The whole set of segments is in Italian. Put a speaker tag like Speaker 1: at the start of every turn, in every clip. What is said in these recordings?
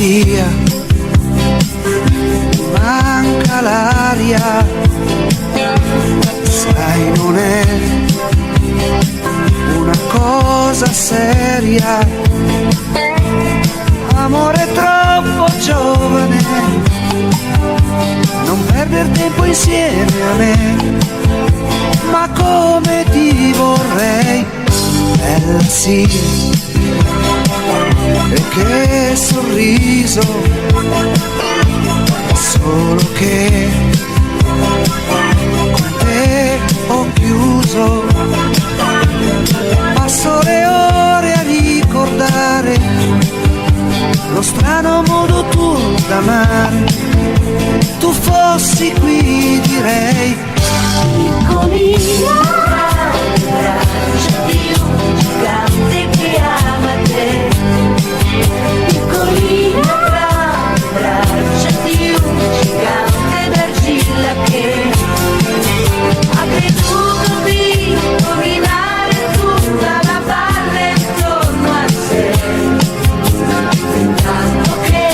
Speaker 1: via, manca l'aria, sai non è una cosa seria, amore troppo giovane, non perder tempo insieme a me, ma come ti vorrei, bella sì. E che sorriso, solo che con te ho chiuso, passo le ore a ricordare lo strano modo tuo d'amare, tu fossi qui direi
Speaker 2: piccolina, braccia di un gigante che ama te. Piccolina, braccia di un gigante d'argilla che ha creduto di dominare tutta la valle intorno a sé, intanto che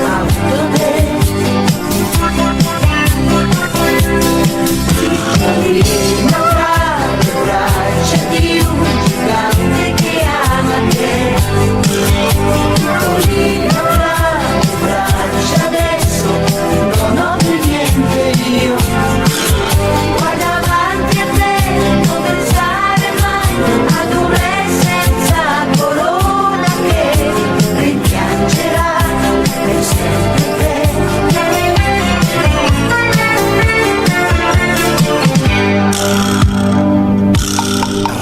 Speaker 2: ha avuto te. Piccolina, braccia di un gigante che ama te. Piccolina, braccia adesso non ho più niente io. Guarda avanti a te, non pensare mai ad un re senza corona che rimpiangerà per sempre te.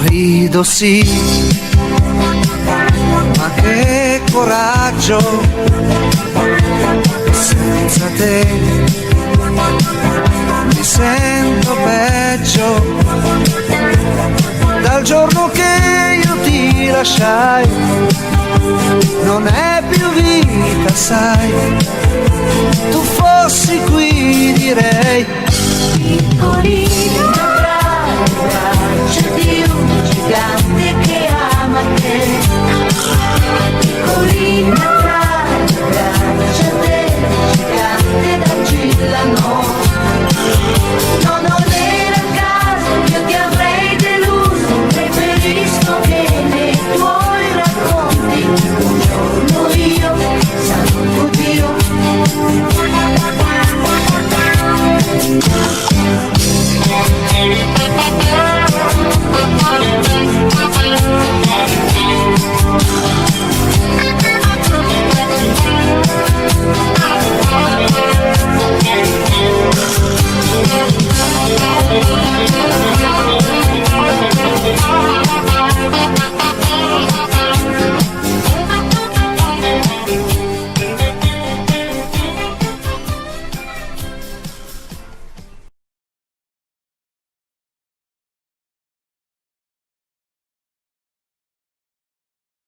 Speaker 1: Rido sì, ma che coraggio, senza te mi sento peggio, dal giorno che io ti lasciai, non è più vita sai, tu fossi qui direi
Speaker 2: Piccolina, braccia di un gigante